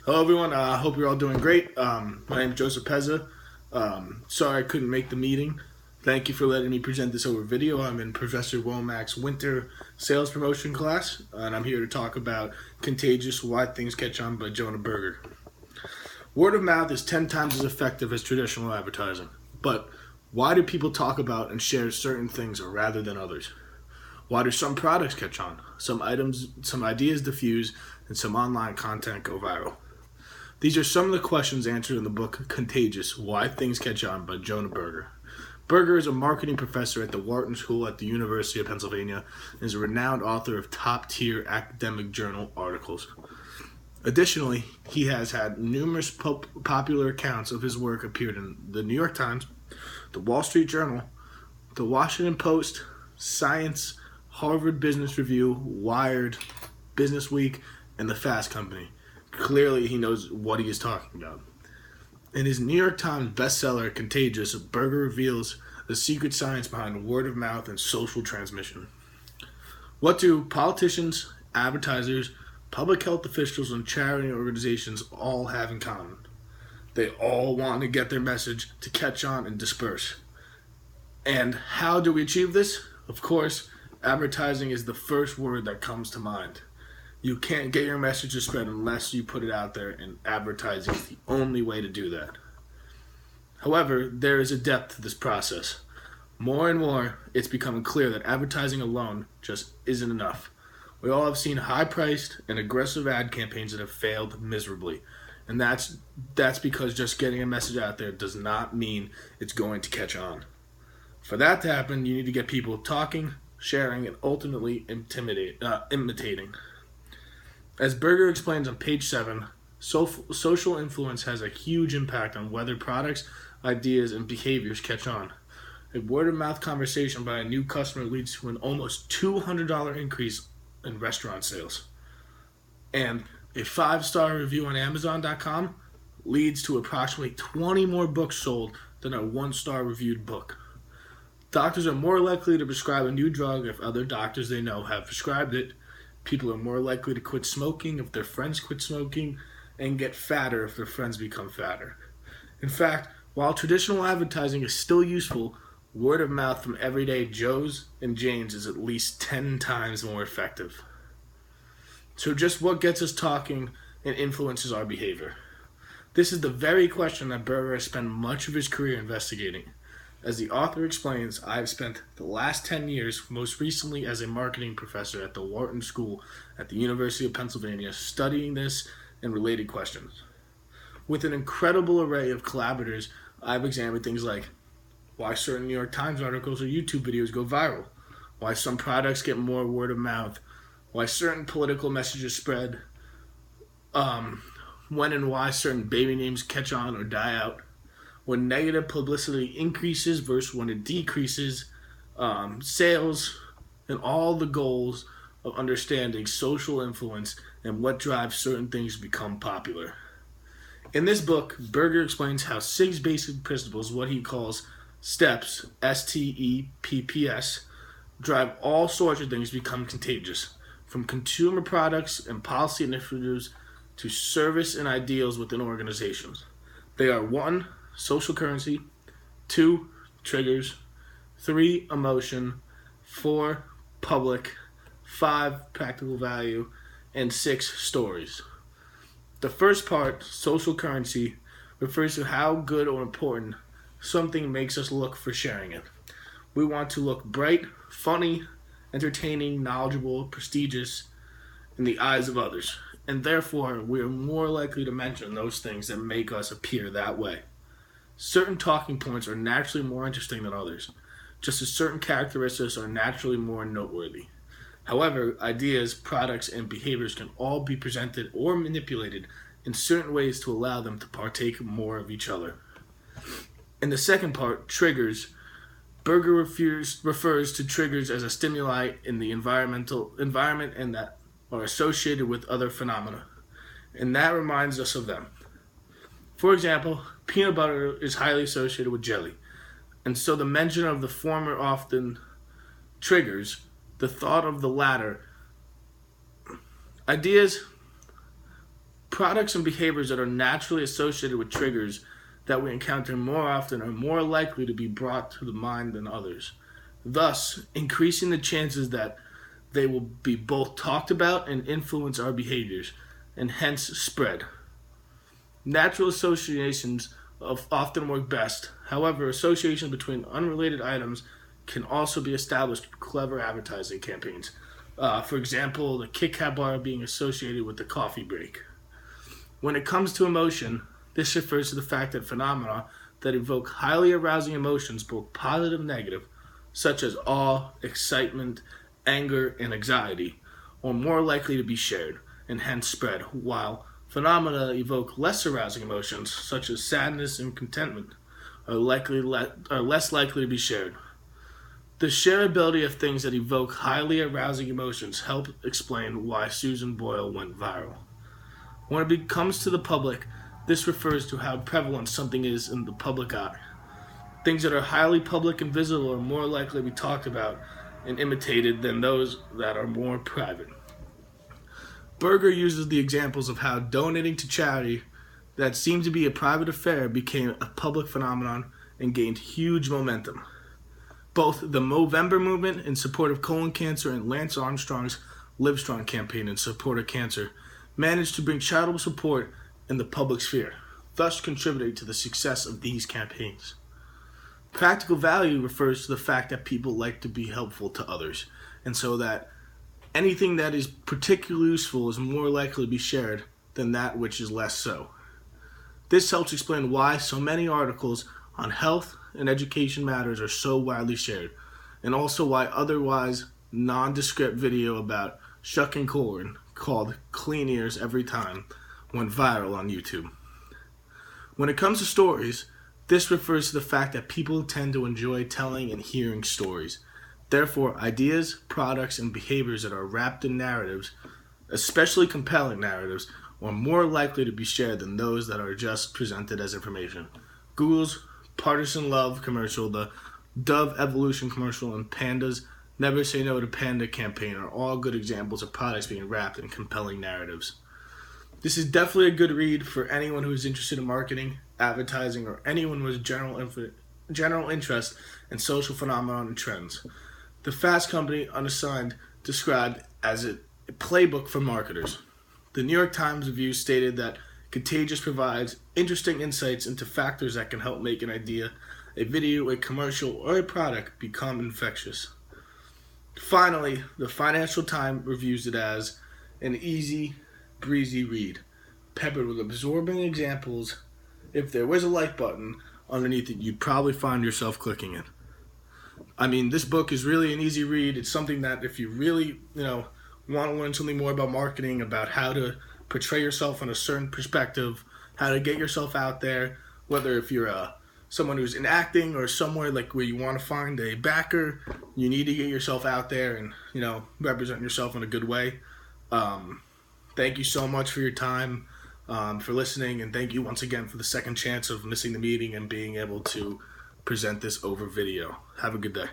Hello, everyone. I hope you're all doing great. My name is Joseph Pezza. Sorry I couldn't make the meeting. Thank you for letting me present this over video. I'm in Professor Womack's winter sales promotion class, and I'm here to talk about Contagious, Why Things Catch On by Jonah Berger. Word of mouth is 10 times as effective as traditional advertising. But why do people talk about and share certain things rather than others? Why do some products catch on, some ideas diffuse, and some online content go viral? These are some of the questions answered in the book Contagious, Why Things Catch On by Jonah Berger. Berger is a marketing professor at the Wharton School at the University of Pennsylvania and is a renowned author of top-tier academic journal articles. Additionally, he has had numerous popular accounts of his work appeared in the New York Times, the Wall Street Journal, the Washington Post, Science, Harvard Business Review, Wired, Business Week, and the Fast Company. Clearly, he knows what he is talking about. In his New York Times bestseller, Contagious, Berger reveals the secret science behind word of mouth and social transmission. What do politicians, advertisers, public health officials, and charity organizations all have in common? They all want to get their message to catch on and disperse. And how do we achieve this? Of course, advertising is the first word that comes to mind. You can't get your message to spread unless you put it out there, and advertising is the only way to do that. However, there is a depth to this process. More and more, it's becoming clear that advertising alone just isn't enough. We all have seen high-priced and aggressive ad campaigns that have failed miserably, and that's because just getting a message out there does not mean it's going to catch on. For that to happen, you need to get people talking, sharing, and ultimately imitating. As Berger explains on page 7, social influence has a huge impact on whether products, ideas, and behaviors catch on. A word-of-mouth conversation by a new customer leads to an almost $200 increase in restaurant sales. And a 5-star review on Amazon.com leads to approximately 20 more books sold than a 1-star reviewed book. Doctors are more likely to prescribe a new drug if other doctors they know have prescribed it. People are more likely to quit smoking if their friends quit smoking, and get fatter if their friends become fatter. In fact, while traditional advertising is still useful, word of mouth from everyday Joes and Janes is at least 10 times more effective. So just what gets us talking and influences our behavior? This is the very question that Berger has spent much of his career investigating. As the author explains, I have spent the last 10 years, most recently as a marketing professor at the Wharton School at the University of Pennsylvania, studying this and related questions. With an incredible array of collaborators, I've examined things like why certain New York Times articles or YouTube videos go viral, why some products get more word of mouth, why certain political messages spread, when and why certain baby names catch on or die out, when negative publicity increases versus when it decreases, sales, and all the goals of understanding social influence and what drives certain things to become popular. In this book, Berger explains how 6 basic principles, what he calls steps, STEPPS, drive all sorts of things to become contagious, from consumer products and policy initiatives to service and ideals within organizations. They are 1, social currency, 2, triggers, 3, emotion, 4, public, 5, practical value, and 6, stories. The first part, social currency, refers to how good or important something makes us look for sharing it. We want to look bright, funny, entertaining, knowledgeable, prestigious in the eyes of others, and therefore we are more likely to mention those things that make us appear that way. Certain talking points are naturally more interesting than others, just as certain characteristics are naturally more noteworthy. However, ideas, products, and behaviors can all be presented or manipulated in certain ways to allow them to partake more of each other. In the second part, triggers, Berger refers to triggers as a stimuli in the environment and that are associated with other phenomena, and that reminds us of them. For example, peanut butter is highly associated with jelly, and so the mention of the former often triggers the thought of the latter. Ideas Products and behaviors that are naturally associated with triggers that we encounter more often are more likely to be brought to the mind than others, thus increasing the chances that they will be both talked about and influence our behaviors, and hence spread. Natural associations often work best. However, associations between unrelated items can also be established through clever advertising campaigns. For example, the Kit Kat bar being associated with the coffee break. When it comes to emotion, this refers to the fact that phenomena that evoke highly arousing emotions, both positive and negative, such as awe, excitement, anger, and anxiety, are more likely to be shared and hence spread, while phenomena that evoke less arousing emotions, such as sadness and contentment, are less likely to be shared. The shareability of things that evoke highly arousing emotions help explain why Susan Boyle went viral. When it comes to the public, this refers to how prevalent something is in the public eye. Things that are highly public and visible are more likely to be talked about and imitated than those that are more private. Berger uses the examples of how donating to charity that seemed to be a private affair became a public phenomenon and gained huge momentum. Both the Movember movement in support of colon cancer and Lance Armstrong's Livestrong campaign in support of cancer managed to bring charitable support in the public sphere, thus contributing to the success of these campaigns. Practical value refers to the fact that people like to be helpful to others, and so that anything that is particularly useful is more likely to be shared than that which is less so. This helps explain why so many articles on health and education matters are so widely shared, and also why otherwise nondescript video about shucking corn called Clean Ears Every Time went viral on YouTube. When it comes to stories, this refers to the fact that people tend to enjoy telling and hearing stories. Therefore, ideas, products, and behaviors that are wrapped in narratives, especially compelling narratives, are more likely to be shared than those that are just presented as information. Google's Partisan Love commercial, the Dove Evolution commercial, and Panda's Never Say No to Panda campaign are all good examples of products being wrapped in compelling narratives. This is definitely a good read for anyone who is interested in marketing, advertising, or anyone with general interest in social phenomena and trends. The Fast Company, unassigned, described as a playbook for marketers. The New York Times review stated that Contagious provides interesting insights into factors that can help make an idea, a video, a commercial, or a product become infectious. Finally, the Financial Times reviews it as an easy, breezy read, peppered with absorbing examples. If there was a like button underneath it, you'd probably find yourself clicking it. I mean, this book is really an easy read. It's something that if you really, want to learn something more about marketing, about how to portray yourself in a certain perspective, how to get yourself out there, whether if you're someone who's in acting or somewhere like where you want to find a backer, you need to get yourself out there and, represent yourself in a good way. Thank you so much for your time, for listening, and thank you once again for the second chance of missing the meeting and being able to present this over video. Have a good day.